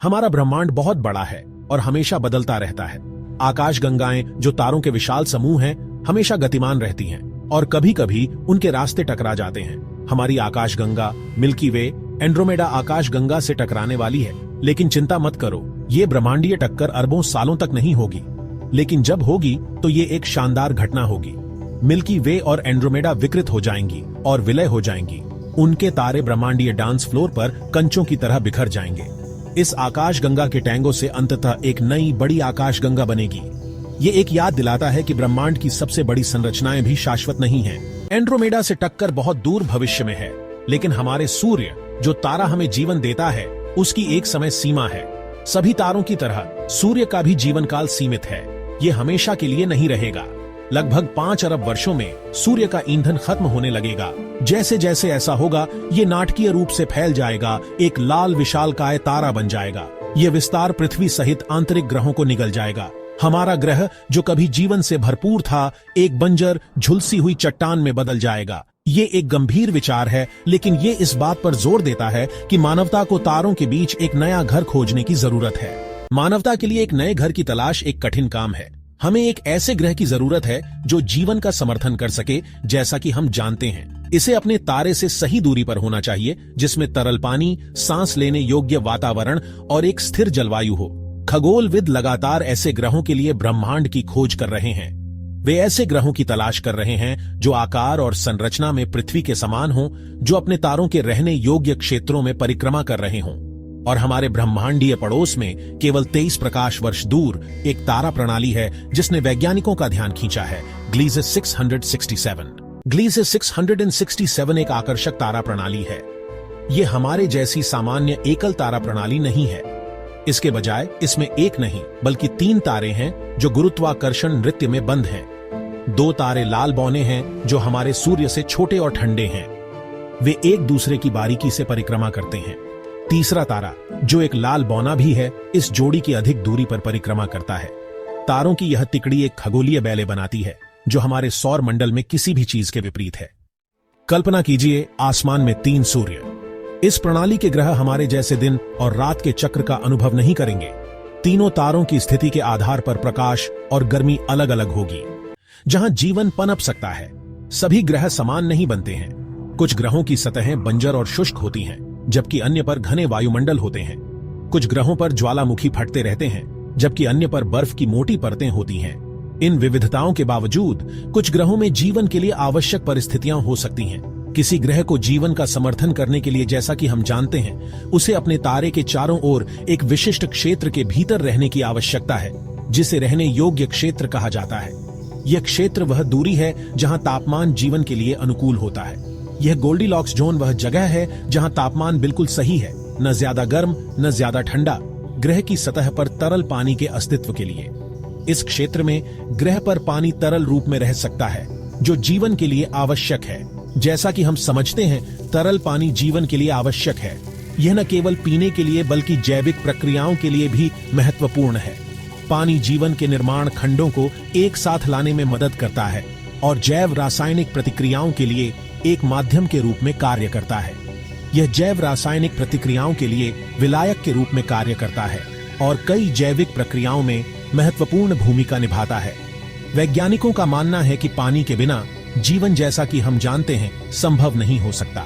हमारा ब्रह्मांड बहुत बड़ा है और हमेशा बदलता रहता है। आकाशगंगाएं, जो तारों के विशाल समूह हैं, हमेशा गतिमान रहती हैं और कभी कभी उनके रास्ते टकरा जाते हैं। हमारी आकाशगंगा मिल्की वे एंड्रोमेडा आकाशगंगा से टकराने वाली है, लेकिन चिंता मत करो, ये ब्रह्मांडीय टक्कर अरबों सालों तक नहीं होगी, लेकिन जब होगी तो ये एक शानदार घटना होगी। मिल्की वे और एंड्रोमेडा विकृत हो जाएंगी और विलय हो जाएंगी। उनके तारे ब्रह्मांडीय डांस फ्लोर पर कंचों की तरह बिखर जाएंगे। इस आकाशगंगा के टैंगों से अंततः एक नई बड़ी आकाशगंगा बनेगी। ये एक याद दिलाता है कि ब्रह्मांड की सबसे बड़ी संरचनाएं भी शाश्वत नहीं हैं। एंड्रोमेडा से टक्कर बहुत दूर भविष्य में है, लेकिन हमारे सूर्य, जो तारा हमें जीवन देता है, उसकी एक समय सीमा है। सभी तारों की तरह सूर्य का भी जीवन काल सीमित है। ये हमेशा के लिए नहीं रहेगा। लगभग 5 अरब वर्षों में सूर्य का ईंधन खत्म होने लगेगा। जैसे जैसे ऐसा होगा, ये नाटकीय रूप से फैल जाएगा, एक लाल विशालकाय तारा बन जाएगा। ये विस्तार पृथ्वी सहित आंतरिक ग्रहों को निगल जाएगा। हमारा ग्रह, जो कभी जीवन से भरपूर था, एक बंजर झुलसी हुई चट्टान में बदल जाएगा। ये एक गंभीर विचार है, लेकिन ये इस बात पर जोर देता है कि मानवता को तारों के बीच एक नया घर खोजने की जरूरत है। मानवता के लिए एक नए घर की तलाश एक कठिन काम है। हमें एक ऐसे ग्रह की जरूरत है जो जीवन का समर्थन कर सके, जैसा कि हम जानते हैं। इसे अपने तारे से सही दूरी पर होना चाहिए, जिसमें तरल पानी, सांस लेने योग्य वातावरण और एक स्थिर जलवायु हो। खगोलविद लगातार ऐसे ग्रहों के लिए ब्रह्मांड की खोज कर रहे हैं। वे ऐसे ग्रहों की तलाश कर रहे हैं जो आकार और संरचना में पृथ्वी के समान हों, जो अपने तारों के रहने योग्य क्षेत्रों में परिक्रमा कर रहे हों। और हमारे ब्रह्मांडीय पड़ोस में केवल 23 प्रकाश वर्ष दूर एक तारा प्रणाली है जिसने वैज्ञानिकों का ध्यान खींचा है, ग्लीजिस 667। ग्लीजिस 667 एक आकर्षक तारा प्रणाली है। ये हमारे जैसी सामान्य एकल तारा प्रणाली नहीं है। इसके बजाय इसमें एक नहीं बल्कि 3 तारे हैं जो गुरुत्वाकर्षण नृत्य में बंद हैं। 2 तारे लाल बौने हैं जो हमारे सूर्य से छोटे और ठंडे हैं। वे एक दूसरे की बारीकी से परिक्रमा करते हैं। तीसरा तारा, जो एक लाल बौना भी है, इस जोड़ी की अधिक दूरी पर परिक्रमा करता है। तारों की यह तिकड़ी एक खगोलीय बैले बनाती है जो हमारे सौर मंडल में किसी भी चीज के विपरीत है। कल्पना कीजिए, आसमान में 3 सूर्य। इस प्रणाली के ग्रह हमारे जैसे दिन और रात के चक्र का अनुभव नहीं करेंगे। तीनों तारों की स्थिति के आधार पर प्रकाश और गर्मी अलग अलग होगी। जहां जीवन पनप सकता है, सभी ग्रह समान नहीं बनते हैं। कुछ ग्रहों की सतहें बंजर और शुष्क होती हैं, जबकि अन्य पर घने वायुमंडल होते हैं। कुछ ग्रहों पर ज्वालामुखी फटते रहते हैं, जबकि अन्य पर बर्फ की मोटी परतें होती हैं। इन विविधताओं के बावजूद कुछ ग्रहों में जीवन के लिए आवश्यक परिस्थितियां हो सकती हैं। किसी ग्रह को जीवन का समर्थन करने के लिए, जैसा कि हम जानते हैं, उसे अपने तारे के चारों ओर एक विशिष्ट क्षेत्र के भीतर रहने की आवश्यकता है, जिसे रहने योग्य क्षेत्र कहा जाता है। यह क्षेत्र वह दूरी है जहां तापमान जीवन के लिए अनुकूल होता है। यह गोल्डीलॉक्स जोन वह जगह है जहां तापमान बिल्कुल सही है, न ज्यादा गर्म न ज्यादा ठंडा, ग्रह की सतह पर तरल पानी के अस्तित्व के लिए। इस क्षेत्र में ग्रह पर पानी तरल रूप में रह सकता है, जो जीवन के लिए आवश्यक है। जैसा कि हम समझते हैं, तरल पानी जीवन के लिए आवश्यक है। यह न केवल पीने के लिए बल्कि जैविक प्रक्रियाओं के लिए भी महत्वपूर्ण है। पानी जीवन के निर्माण खंडों को एक साथ लाने में मदद करता है और जैव रासायनिक प्रतिक्रियाओं के लिए एक माध्यम के रूप में कार्य करता है। यह जैव रासायनिक प्रतिक्रियाओं के लिए विलायक के रूप में कार्य करता है और कई जैविक प्रक्रियाओं में महत्वपूर्ण भूमिका निभाता है। वैज्ञानिकों का मानना है कि पानी के बिना जीवन, जैसा कि हम जानते हैं, संभव नहीं हो सकता।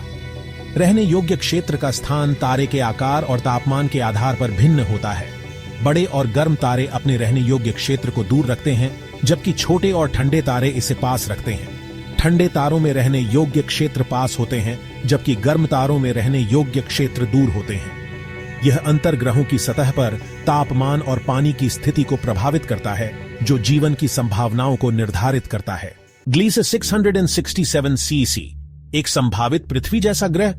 रहने योग्य क्षेत्र का स्थान तारे के आकार और तापमान के आधार पर भिन्न होता है। बड़े और गर्म तारे अपने रहने योग्य क्षेत्र को दूर रखते हैं, जबकि छोटे और ठंडे तारे इसे पास रखते हैं। ठंडे तारों में रहने योग्य क्षेत्र पास होते हैं, जबकि गर्म तारों में रहने योग्य क्षेत्र दूर होते हैं। यह अंतर ग्रहों की सतह पर तापमान और पानी की स्थिति को प्रभावित करता है, जो जीवन की संभावनाओं को निर्धारित करता है। ग्लीजिस 667 CC एक संभावित पृथ्वी जैसा ग्रह।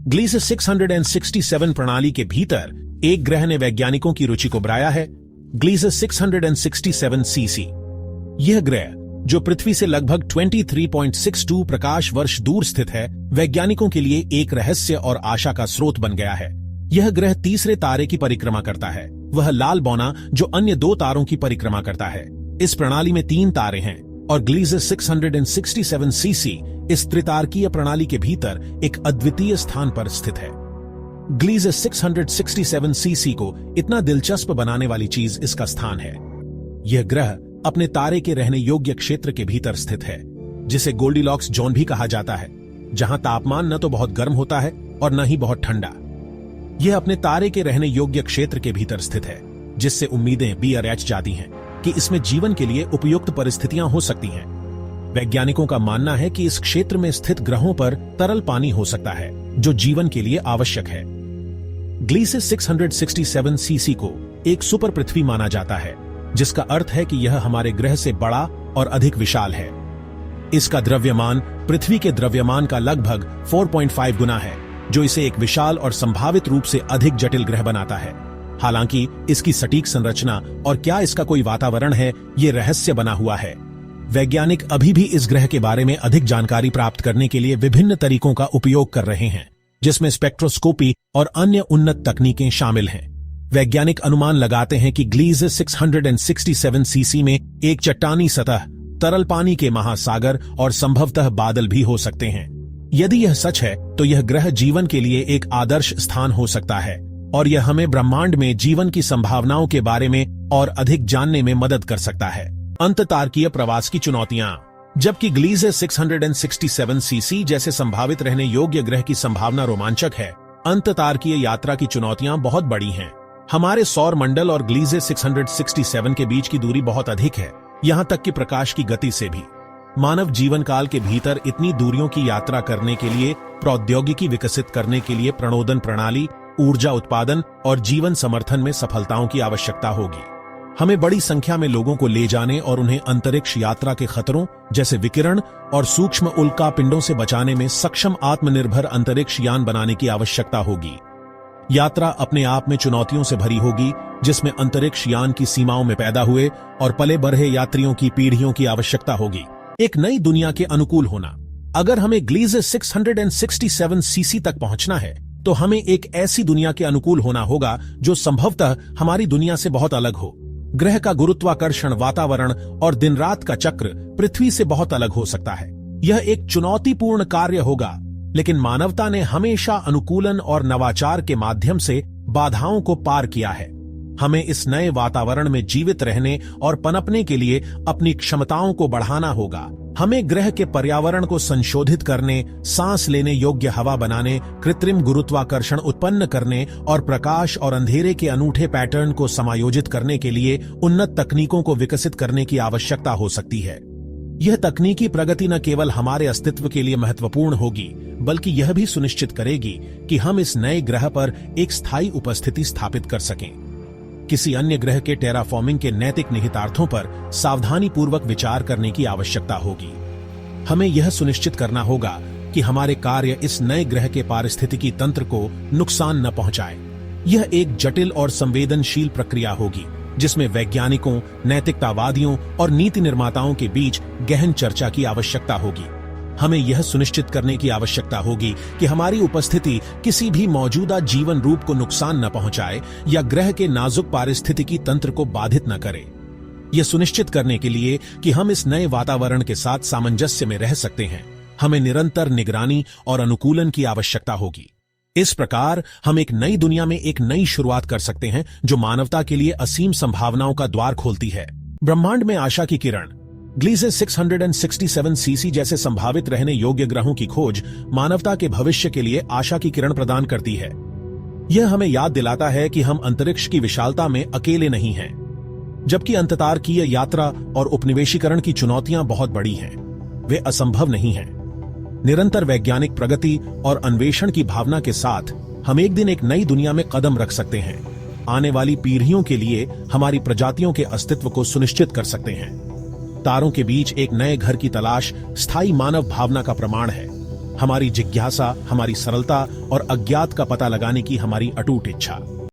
ग्लीजिस 667 प्रणाली के भीतर एक ग्रह ने वैज्ञानिकों की रुचि को बढ़ाया है, ग्लीजिस 667 CC। यह ग्रह, जो पृथ्वी से लगभग 23.62 प्रकाश वर्ष दूर स्थित है, वैज्ञानिकों के लिए एक रहस्य और आशा का स्रोत बन गया है। यह ग्रह तीसरे तारे की परिक्रमा करता है, वह लाल बौना जो अन्य 2 तारों की परिक्रमा करता है। इस प्रणाली में 3 तारे हैं और ग्लीजिस 667 CC इस त्रितारकीय प्रणाली के भीतर एक अद्वितीय स्थान पर स्थित है। ग्लीज़ 667 सीसी को इतना दिलचस्प बनाने वाली चीज इसका स्थान है। यह ग्रह अपने तारे के रहने योग्य क्षेत्र के भीतर स्थित है, जिसे गोल्डीलॉक्स जोन भी कहा जाता है, जहां तापमान न तो बहुत गर्म होता है और न ही बहुत ठंडा। यह अपने तारे के रहने योग्य क्षेत्र के भीतर स्थित है, जिससे उम्मीदें भी रच जाती हैं कि इसमें जीवन के लिए उपयुक्त परिस्थितियां हो सकती हैं। वैज्ञानिकों का मानना है कि इस क्षेत्र में स्थित ग्रहों पर तरल पानी हो सकता है, जो जीवन के लिए आवश्यक है। ग्लीज़ 667 सीसी को एक सुपर पृथ्वी माना जाता है, जिसका अर्थ है कि यह हमारे ग्रह से बड़ा और अधिक विशाल है। इसका द्रव्यमान पृथ्वी के द्रव्यमान का लगभग 4.5 गुना है, जो इसे एक विशाल और संभावित रूप से अधिक जटिल ग्रह बनाता है। हालांकि इसकी सटीक संरचना और क्या इसका कोई वातावरण है, ये रहस्य बना हुआ है। वैज्ञानिक अभी भी इस ग्रह के बारे में अधिक जानकारी प्राप्त करने के लिए विभिन्न तरीकों का उपयोग कर रहे हैं, जिसमें स्पेक्ट्रोस्कोपी और अन्य उन्नत तकनीकें शामिल हैं। वैज्ञानिक अनुमान लगाते हैं कि ग्लीज़ 667 सीसी में एक चट्टानी सतह, तरल पानी के महासागर और संभवतः बादल भी हो सकते हैं। यदि यह सच है तो यह ग्रह जीवन के लिए एक आदर्श स्थान हो सकता है और यह हमें ब्रह्मांड में जीवन की संभावनाओं के बारे में और अधिक जानने में मदद कर सकता है। अंतर्तारकीय प्रवास की चुनौतियां। जबकि ग्लीज़ 667 सीसी जैसे संभावित रहने योग्य ग्रह की संभावना रोमांचक है, अंतर्तारकीय यात्रा की चुनौतियां बहुत बड़ी हैं। हमारे सौर मंडल और ग्लीज़ 667 के बीच की दूरी बहुत अधिक है, यहां तक कि प्रकाश की गति से भी। मानव जीवन काल के भीतर इतनी दूरियों की यात्रा करने के लिए प्रौद्योगिकी विकसित करने के लिए प्रणोदन प्रणाली, ऊर्जा उत्पादन और जीवन समर्थन में सफलताओं की आवश्यकता होगी। हमें बड़ी संख्या में लोगों को ले जाने और उन्हें अंतरिक्ष यात्रा के खतरों जैसे विकिरण और सूक्ष्म उल्का पिंडों से बचाने में सक्षम आत्मनिर्भर अंतरिक्ष यान बनाने की आवश्यकता होगी। यात्रा अपने आप में चुनौतियों से भरी होगी, जिसमें अंतरिक्ष यान की सीमाओं में पैदा हुए और पले बढ़े यात्रियों की पीढ़ियों की आवश्यकता होगी। एक नई दुनिया के अनुकूल होना। अगर हमें ग्लीज़ 667 सीसी तक पहुंचना है, तो हमें एक ऐसी दुनिया के अनुकूल होना होगा जो संभवतः हमारी दुनिया से बहुत अलग हो। ग्रह का गुरुत्वाकर्षण, वातावरण और दिन रात का चक्र पृथ्वी से बहुत अलग हो सकता है। यह एक चुनौतीपूर्ण कार्य होगा, लेकिन मानवता ने हमेशा अनुकूलन और नवाचार के माध्यम से बाधाओं को पार किया है। हमें इस नए वातावरण में जीवित रहने और पनपने के लिए अपनी क्षमताओं को बढ़ाना होगा। हमें ग्रह के पर्यावरण को संशोधित करने, सांस लेने योग्य हवा बनाने, कृत्रिम गुरुत्वाकर्षण उत्पन्न करने और प्रकाश और अंधेरे के अनूठे पैटर्न को समायोजित करने के लिए उन्नत तकनीकों को विकसित करने की आवश्यकता हो सकती है। यह तकनीकी प्रगति न केवल हमारे अस्तित्व के लिए महत्वपूर्ण होगी, बल्कि यह भी सुनिश्चित करेगी कि हम इस नए ग्रह पर एक स्थायी उपस्थिति स्थापित कर सकें। किसी अन्य ग्रह के टेराफॉर्मिंग के नैतिक निहितार्थों पर सावधानीपूर्वक विचार करने की आवश्यकता होगी। हमें यह सुनिश्चित करना होगा कि हमारे कार्य इस नए ग्रह के पारिस्थितिकी तंत्र को नुकसान न पहुंचाए। यह एक जटिल और संवेदनशील प्रक्रिया होगी, जिसमें वैज्ञानिकों, नैतिकतावादियों और नीति निर्माताओं के बीच गहन चर्चा की आवश्यकता होगी। हमें यह सुनिश्चित करने की आवश्यकता होगी कि हमारी उपस्थिति किसी भी मौजूदा जीवन रूप को नुकसान न पहुंचाए या ग्रह के नाजुक पारिस्थितिकी तंत्र को बाधित न करे। यह सुनिश्चित करने के लिए कि हम इस नए वातावरण के साथ सामंजस्य में रह सकते हैं, हमें निरंतर निगरानी और अनुकूलन की आवश्यकता होगी। इस प्रकार हम एक नई दुनिया में एक नई शुरुआत कर सकते हैं, जो मानवता के लिए असीम संभावनाओं का द्वार खोलती है। ब्रह्मांड में आशा की किरण। ग्लीज़ 667 सीसी जैसे संभावित रहने योग्य ग्रहों की खोज मानवता के भविष्य के लिए आशा की किरण प्रदान करती है। यह हमें याद दिलाता है कि हम अंतरिक्ष की विशालता में अकेले नहीं हैं। जबकि अंतर्तारकीय यात्रा और उपनिवेशीकरण की चुनौतियां बहुत बड़ी हैं, वे असंभव नहीं हैं। निरंतर वैज्ञानिक प्रगति और अन्वेषण की भावना के साथ हम एक दिन एक नई दुनिया में कदम रख सकते हैं। आने वाली पीढ़ियों के लिए हमारी प्रजातियों के अस्तित्व को सुनिश्चित कर सकते हैं। तारों के बीच एक नए घर की तलाश स्थायी मानव भावना का प्रमाण है। हमारी जिज्ञासा, हमारी सरलता और अज्ञात का पता लगाने की हमारी अटूट इच्छा।